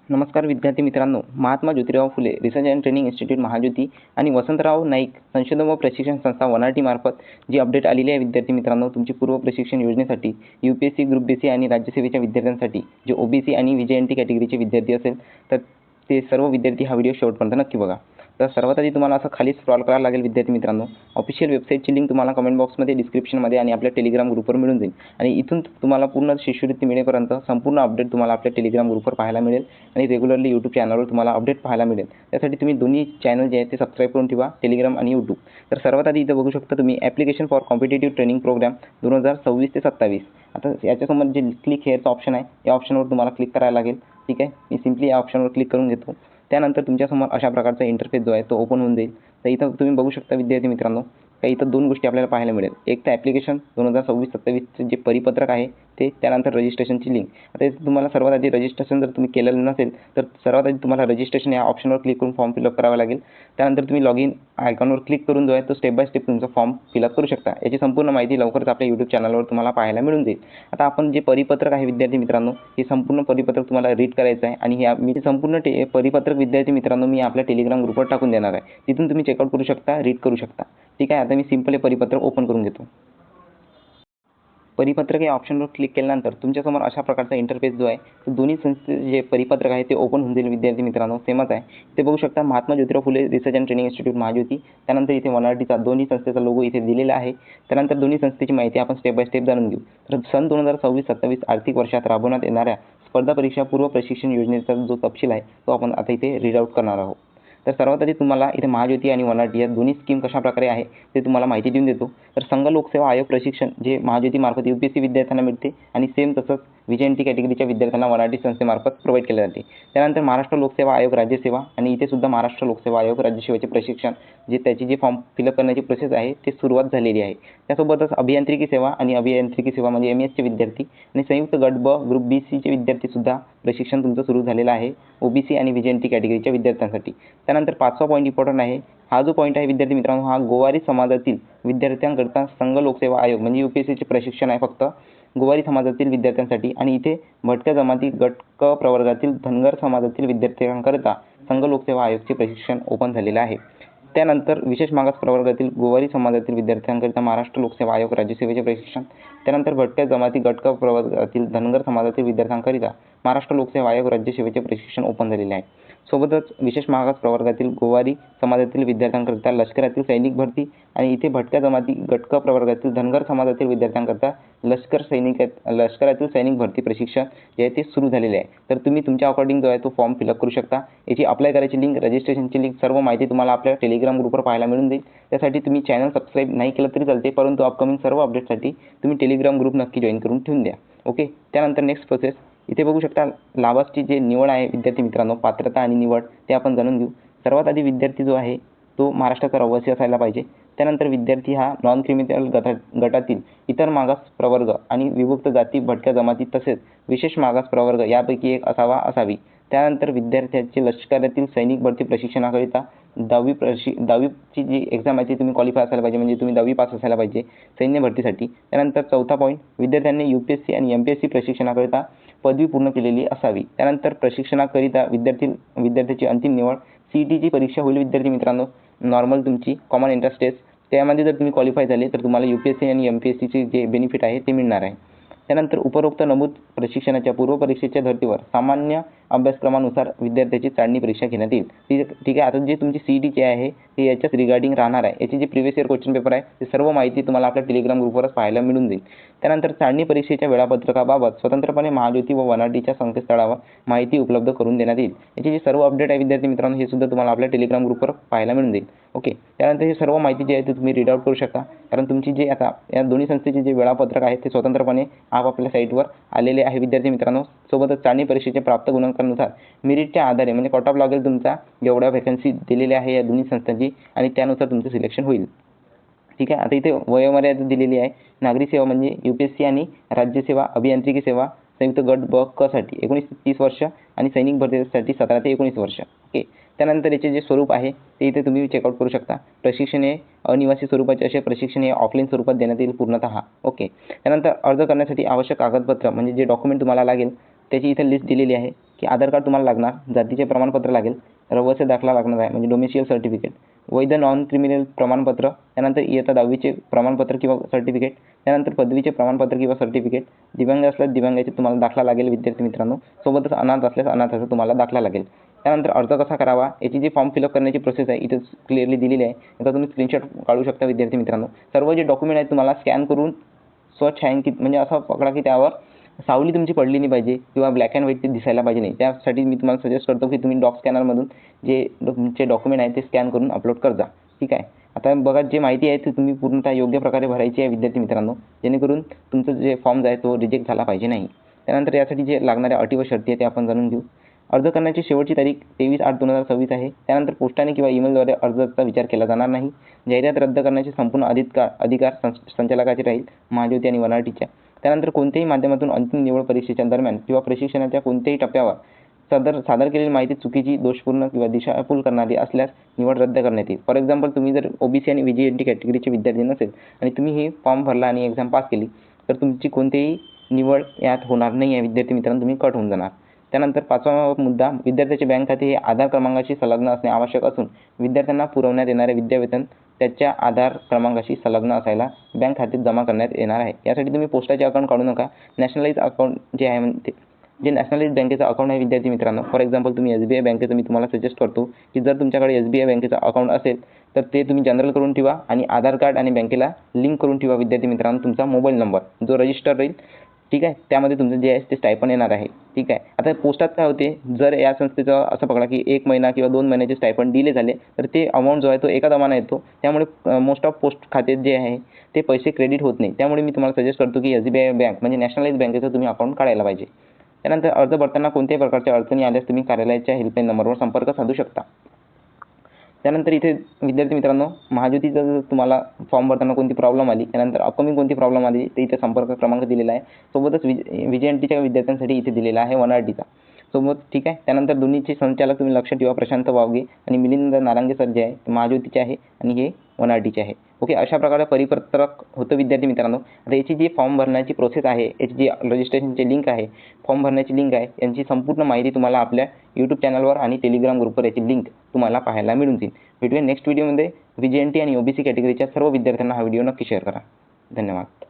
नमस्कार विद्यार्थी मित्रांनो, Mahatma Jyotirao Phule research and training institute Mahajyoti आणि वसंतराव नाईक संशोधन व प्रशिक्षण संस्था वनाटी मार्फत जी अपडेट आलेली आहे विद्यार्थी मित्रांनो, तुमची पूर्व प्रशिक्षण योजनेसाठी UPSC ग्रुप BC आणि राज्यसेवेच्या विद्यार्थ्यांसाठी जे OBC आणि VJNT कॅटेगरीचे विद्यार्थी असेल तर ते सर्व विद्यार्थी हा व्हिडिओ शेवटपर्यंत नक्की बघा. तर सर्वात आधी तुम्हाला असं खाली स्क्रॉल करायला लागेल विद्यार्थी मित्रांनो. ऑफिशियल वेबसाईटची लिंक तुम्हाला कमेंट बॉक्समध्ये, डिस्क्रिप्शनमध्ये आणि आपल्या टेलिग्राम ग्रुपवर मिळून जाईल. आणि इथून तुम्हाला पूर्ण शिष्यवृत्ती मिळेपर्यंत संपूर्ण अपडेट तुम्हाला आपल्या टेलिग्राम ग्रुपवर पाहायला मिळेल आणि रेग्युलरली यूट्यूब चॅनलवर तुम्हाला अपडेट पाहायला मिळेल. त्यासाठी तुम्ही दोन्ही चॅनल जे आहेत ते सबस्क्राईब करून ठेवा, टेलिग्राम आणि यूट्यूब. तर सर्वात आधी इथं बघू शकता तुम्ही application for competitive training program 2026 ते 27. आता याच्यासमोर जे क्लिक हेअरचं ऑप्शन आहे या ऑप्शनवर तुम्हाला क्लिक करायला लागेल. ठीक आहे, मी सिम्पली या ऑप्शनवर क्लिक करून घेतो. त्यानंतर तुमच्यासमोर अशा प्रकारचा इंटरफेस जो आहे तो ओपन होऊन जाईल. तर इथं तुम्ही बघू शकता विद्यार्थी मित्रांनो, काही इथं दोन गोष्टी आपल्याला पाहायला मिळेल. एक तर ॲप्लिकेशन 2026-27 जे परिपत्रक आहे ते, त्यानंतर रजिस्ट्रेशनची लिंक. आता इथं तुम्हाला सर्वात आधी रजिस्ट्रेशन जर तुम्ही केलेलं नसेल तर सर्वात आधी तुम्हाला रजिस्ट्रेशन या ऑप्शनवर क्लिक करून फॉर्म फिलअप करावा लागेल. त्यानंतर तुम्ही लॉग इन आयकॉनवर क्लिक करून जो आहे तो स्टेप बाय स्टेप तुमचा फॉर्म फिलअप करू शकता. याची संपूर्ण माहिती लवकरच आपल्या यूट्यूब चॅनलवर तुम्हाला पाहायला मिळून जाईल. आता आपण जे परिपत्रक आहे विद्यार्थी मित्रांनो, हे संपूर्ण परिपत्रक तुम्हाला रीड करायचं आहे आणि मी संपूर्ण परिपत्रक विद्यार्थी मित्रांनो मी आपल्या टेलिग्राम ग्रुपवर टाकून देणार आहे. तिथून तुम्ही चेकआउट करू शकता, रीड करू शकता. ठीक आहे, आता मी सिम्पल परिपत्रक ओपन करून घेतो. परिपत्रक या ऑप्शनवर क्लिक केल्यानंतर तुमच्यासमोर अशा प्रकारचा इंटरफेस जो आहे तो दोन्ही संस्थे जे परिपत्रक आहे ते ओपन होऊन जाईल विद्यार्थी मित्रांनो. सेमच आहे. ते बघू शकता Mahatma Jyotirao Phule research and training institute Mahajyoti. त्यानंतर इथे वनाटीचा दोन्ही संस्थेचा लोगो इथे दिलेला आहे. त्यानंतर दोन्ही संस्थेची माहिती आपण स्टेप बाय स्टेप जाणून घेऊ. तर सन 2026-27 आर्थिक वर्षात राबवण्यात येणाऱ्या स्पर्धा परीक्षा पूर्व प्रशिक्षण योजनेचा जो तपशील आहे तो आपण आता इथे रीड आउट करणार आहोत. तर सर्वात आधी तुम्हाला इथे महाज्योती आणि वनाटी या दोन्ही स्कीम कशा प्रकारे आहे ते तुम्हाला माहिती देऊन देतो. तर संघ लोकसेवा आयोग प्रशिक्षण जे महाज्योतीमार्फत UPSC विद्यार्थ्यांना मिळते आणि सेम तसंच VJNT कॅटेगरीच्या विद्यार्थ्यांना वनाटी संस्थेमार्फत प्रोव्हाइड केले जाते. त्यानंतर महाराष्ट्र लोकसेवा आयोग राज्यसेवा आणि इथे सुद्धा महाराष्ट्र लोकसेवा आयोग राज्यसेवेचे प्रशिक्षण जे त्याची जे फॉर्म फिलअप करण्याची प्रोसेस आहे ते सुरुवात झालेली आहे. त्यासोबतच अभियांत्रिकी सेवा आणि अभियांत्रिकी सेवा म्हणजे MS चे विद्यार्थी आणि संयुक्त गट ब ग्रुप BCचे विद्यार्थीसुद्धा प्रशिक्षण तुमचं सुरू झालेलं आहे OBC आणि VJNT कॅटेगरीच्या विद्यार्थ्यांसाठी. त्यानंतर 5वा पॉईंट इम्पॉर्टंट आहे. हा जो पॉईंट आहे विद्यार्थी मित्रांनो, हा गोवारी समाजातील विद्यार्थ्यांकरता संघ लोकसेवा आयोग म्हणजे UPSCचे प्रशिक्षण आहे फक्त गोवारी समाजातील विद्यार्थ्यांसाठी. आणि इथे भटक्या जमाती गट क प्रवर्गातील धनगर समाजातील विद्यार्थ्यांकरता संघ लोकसेवा आयोगचे प्रशिक्षण ओपन झालेलं आहे. त्यानंतर विशेष मागास प्रवर्गातील गोवारी समाजातील विद्यार्थ्यांकरिता महाराष्ट्र लोकसेवा आयोग राज्यसेवेचे प्रशिक्षण. त्यानंतर भटक्या जमाती गट क प्रवर्गातील धनगर समाजातील विद्यार्थ्यांकरिता महाराष्ट्र लोकसेवा आयोग राज्यसेवेचे प्रशिक्षण ओपन झालेले आहे. सोबतच विशेष मागास प्रवर्गातील गोवारी समाजातील विद्यार्थ्यांकरिता लष्करातील सैनिक भरती आणि इथे भटक्या जमाती गट क प्रवर्गातील धनगर समाजातील विद्यार्थ्यांकरिता लष्करातील सैनिक भरती प्रशिक्षण जे आहे ते सुरू झालेले आहे. तर तुम्ही तुमच्या अकॉर्डिंग जो आहे तो फॉर्म फिलअप करू शकता. याची अप्लाय करायची लिंक, रजिस्ट्रेशनची लिंक, सर्व माहिती तुम्हाला आपल्या टेलिग्राम ग्रुपवर पाहायला मिळून जाईल. त्यासाठी तुम्ही चॅनल सबस्क्राईब नाही केलं तरी चालते, परंतु अपकमिंग सर्व अपडेटसाठी तुम्ही टेलिग्राम ग्रुप नक्की जॉईन करून ठेवून द्या. ओके, त्यानंतर नेक्स्ट प्रोसेस इथे बघू शकता. लाभार्थी जे निवड आहे विद्यार्थी मित्रांनो, पात्रता आणि निवड ते आपण जाणून घेऊ. सर्वात आधी विद्यार्थी जो आहे तो महाराष्ट्राचा रहिवासी असायला पाहिजे. त्यानंतर विद्यार्थी हा नॉन क्रिमिनल गटातील इतर मागास प्रवर्ग आणि विभक्त जाती, भटक्या जमाती तसेच विशेष मागास प्रवर्ग यापैकी एक असावी. त्यानंतर विद्यार्थ्याचे लष्करातील सैनिक भरती प्रशिक्षणाकरिता 10वीची जी एक्झाम आहे ती तुम्ही क्वालिफाय असायला पाहिजे, म्हणजे तुम्ही 10वी पास असायला पाहिजे सैन्य भरतीसाठी. त्यानंतर 4था पॉईंट, विद्यार्थ्यांनी UPSC आणि MPSC प्रशिक्षणाकरिता पदवी पूर्ण केलेली असावी. त्यानंतर प्रशिक्षणाकरिता विद्यार्थ्याची अंतिम निवड CETची परीक्षा होईल विद्यार्थी मित्रांनो, नॉर्मल तुमची कॉमन एंट्रन्स टेस्ट. त्यामध्ये जर तुम्ही क्वालिफाय झाले तर तुम्हाला UPSC आणि MPSCचे जे बेनिफिट आहे ते मिळणार आहे. त्यानंतर उपरोक्त नमूद प्रशिक्षणाच्या पूर्व परीक्षेच्या धर्तीवर सामान्य अभ्यासक्रमानुसार विद्यार्थ्याची चाळणी परीक्षा घेण्यात येईल. ठीक आहे. आता जे तुमची CET आहे ते याच्याच रिगार्डिंग राहणार आहे. याची जी प्रिव्हियस इयर क्वेश्चन पेपर आहे ते सर्व माहिती तुम्हाला आपल्या टेलिग्राम ग्रुपवरच पाहायला मिळून जाईल. त्यानंतर चाळणी परीक्षेच्या वेळापत्रकाबाबत स्वतंत्रपणे महाज्योती व वनाटीच्या संकेतस्थळावर माहिती उपलब्ध करून देण्यात येईल. याची जी सर्व अपडेट आहे विद्यार्थी मित्रांनो हे सुद्धा तुम्हाला आपल्या टेलिग्राम ग्रुपवर पाहायला मिळून जाईल. ओके, त्यानंतर हे सर्व माहिती जी आहे ती तुम्ही रीड आउट करू शकता, कारण तुमची जे आता या दोन्ही संस्थेचे जे वेळापत्रक आहे ते स्वतंत्रपणे आपापल्या साईटवर आलेले आहे विद्यार्थी मित्रांनो. सोबतच चाळणी परीक्षेच्या प्राप्त गुणांकानुसार मेरिटच्या आधारे म्हणजे कट ऑफ लागेल तुमचा, जेवढ्या व्हॅकन्सी दिलेल्या आहे या दोन्ही संस्थांची आणि त्यानुसार तुमचं सिलेक्शन होईल. ठीक आहे. आता इथे वयोमर्यादा दिलेली आहे. नागरी सेवा म्हणजे UPSC आणि राज्यसेवा, अभियांत्रिकी सेवा संयुक्त गट ब क साठी 19 ते 30 वर्ष आणि सैनिक भरतीसाठी 17 ते 19 वर्ष. ओके, त्यानंतर याचे जे स्वरूप आहे ते इथे तुम्ही चेकआउट करू शकता. प्रशिक्षण हे अनिवासी स्वरूपाचे असे प्रशिक्षण हे ऑफलाईन स्वरूपात देण्यात येईल पूर्णतः. ओके, त्यानंतर अर्ज करण्यासाठी आवश्यक कागदपत्र म्हणजे जे डॉक्युमेंट तुम्हाला लागेल त्याची इथे लिस्ट दिलेली आहे. की आधार कार्ड तुम्हाला लागणार, जातीचे प्रमाणपत्र लागेल, रहिवासी दाखला लागणार आहे म्हणजे डोमेसियल सर्टिफिकेट, वैध नॉन क्रिमिनल प्रमाणपत्र, त्यानंतर इयत्ता 10वीचे प्रमाणपत्र किंवा सर्टिफिकेट, त्यानंतर पदवीचे प्रमाणपत्र किंवा सर्टिफिकेट, दिव्यांग असल्यास दिव्यांगाचे तुम्हाला दाखला लागेल विद्यार्थी मित्रांनो, सोबतच अनाथ असल्यास अनाथाचा तुम्हाला दाखला लागेल. त्यानंतर अर्ज कसा करावा याची जी फॉर्म फिलअप करण्याची प्रोसेस आहे इथे क्लिअरली दिलेली आहे. आता तुम्ही स्क्रीनशॉट काढू शकता विद्यार्थी मित्रांनो. सर्व जे डॉक्युमेंट आहेत तुम्हाला स्कॅन करून स्वच्छ छायांकित म्हणजे असं पकडा की त्यावर सावली तुमची पडली नाही पाहिजे किंवा ब्लॅक अँड व्हाईट ते दिसायला पाहिजे नाही. त्यासाठी मी तुम्हाला सजेस्ट करतो की तुम्ही डॉक स्कॅनरमधून जे तुमचे डॉक्युमेंट आहेत ते स्कॅन करून अपलोड कर जा. ठीक आहे. आता बघा जे माहिती आहे ती तुम्ही पूर्णतः योग्य प्रकारे भरायची आहे विद्यार्थी मित्रांनो, जेणेकरून तुमचं जे फॉर्म आहे तो रिजेक्ट झाला पाहिजे नाही. त्यानंतर यासाठी जे लागणाऱ्या अटी व शर्ती आहे ते आपण जाणून घेऊ. अर्ज करण्याची शेवटची तारीख 23/8/2026 आहे. त्यानंतर पोस्टाने किंवा ईमेलद्वारे अर्जाचा विचार केला जाणार नाही. जाहिरात रद्द करण्याचे संपूर्ण अधिकार संचालकाचे राहील, महाज्योती आणि वनाटीच्या. त्यानंतर कोणत्याही माध्यमातून अंतिम निवड परीक्षेच्या दरम्यान किंवा प्रशिक्षणाच्या कोणत्याही टप्प्यावर सादर केलेली माहिती चुकीची, दोषपूर्ण किंवा दिशाभूल करणारी असल्यास निवड रद्द करण्यात येईल. फॉर एक्झाम्पल तुम्ही जर ओबीसी आणि व्हीजीएनटी कॅटेगरीचे विद्यार्थी नसेल आणि तुम्ही हे फॉर्म भरला आणि एक्झाम पास केली तर तुमची कोणतीही निवड यात होणार नाही आहे विद्यार्थी मित्रांनो, तुम्ही कट होऊन जाणार. त्यानंतर 5वा मुद्दा, विद्यार्थ्याचे बँक खाते हे आधार क्रमांकाशी संलग्न असणे आवश्यक असून विद्यार्थ्यांना पुरवण्यात येणारे विद्यावेतन त्याच्या आधार क्रमांकाशी संलग्न असायला बँक खात्यात जमा करण्यात येणार आहे. यासाठी तुम्ही पोस्टाचे अकाउंट काढू नका. नॅशनलाइज अकाउंट जे आहे म्हणजे जे नॅशनलाइज बँकेचं अकाउंट आहे विद्यार्थी मित्रांनो, फॉर एक्झाम्पल तुम्ही SBI बँकेचं मी तुम्हाला सजेस्ट करतो की जर तुमच्याकडे SBI बँकेचं अकाउंट असेल तर ते तुम्ही जनरल करून ठेवा आणि आधार कार्ड आणि बँकेला लिंक करून ठेवा विद्यार्थी मित्रांनो. तुमचा मोबाईल नंबर जो रजिस्टर राहील, ठीक आहे, त्यामध्ये तुमचं जे आहे ते स्टायपंड येणार आहे. ठीक आहे. आता पोस्टात काय होते, जर या संस्थेचं असं पकडा की 1 महिना किंवा 2 महिन्याचे स्टायपंड दिले झाले तर ते अमाऊंट जो आहे तो एका दमानं येतो. त्यामुळे मोस्ट ऑफ पोस्ट खाते जे आहे ते पैसे क्रेडिट होत नाही. त्यामुळे मी तुम्हाला सजेस्ट करतो की SBI बँक म्हणजे नॅशनलाइज बँकेचं तुम्ही अकाउंट काढायला पाहिजे. त्यानंतर अर्ज भरताना कोणत्याही प्रकारच्या अडचणी आल्यास तुम्ही कार्यालयाच्या हेल्पलाईन नंबरवर संपर्क साधू शकता. त्यानंतर इथे विद्यार्थी मित्रांनो, महाज्योतीचा जर तुम्हाला फॉर्म भरताना कोणती प्रॉब्लेम आली, त्यानंतर अपकमिंग कोणती प्रॉब्लेम आली ते इथे संपर्क क्रमांक दिलेला आहे. सोबतच व्हीजीएनटीच्या विद्यार्थ्यांसाठी इथे दिलेला आहे वनाटीचा सोबत. ठीक आहे. त्यानंतर दोन्हीचे संचालक तुम्ही लक्ष ठेवा, प्रशांत वावगे आणि मिलिंद नारांगे सर जे आहे ते महाज्योतीचे आहे आणि हे वनाटीचे आहे. ओके. अशा प्रकारे परिपत्रक होतं विद्यार्थी मित्रांनो. आता याची जी फॉर्म भरण्याची प्रोसेस आहे, याची जी रजिस्ट्रेशनची लिंक आहे, फॉर्म भरण्याची लिंक आहे, यांची संपूर्ण माहिती तुम्हाला आपल्या यूट्यूब चॅनलवर आणि टेलिग्राम ग्रुपवर याची लिंक तुम्हाला पाहायला मिळून जाईल. भेटूया नेक्स्ट व्हिडिओमध्ये. व्हीजीएनटी आणि ओबीसी कॅटेगरीच्या सर्व विद्यार्थ्यांना हा व्हिडिओ नक्की शेअर करा. धन्यवाद.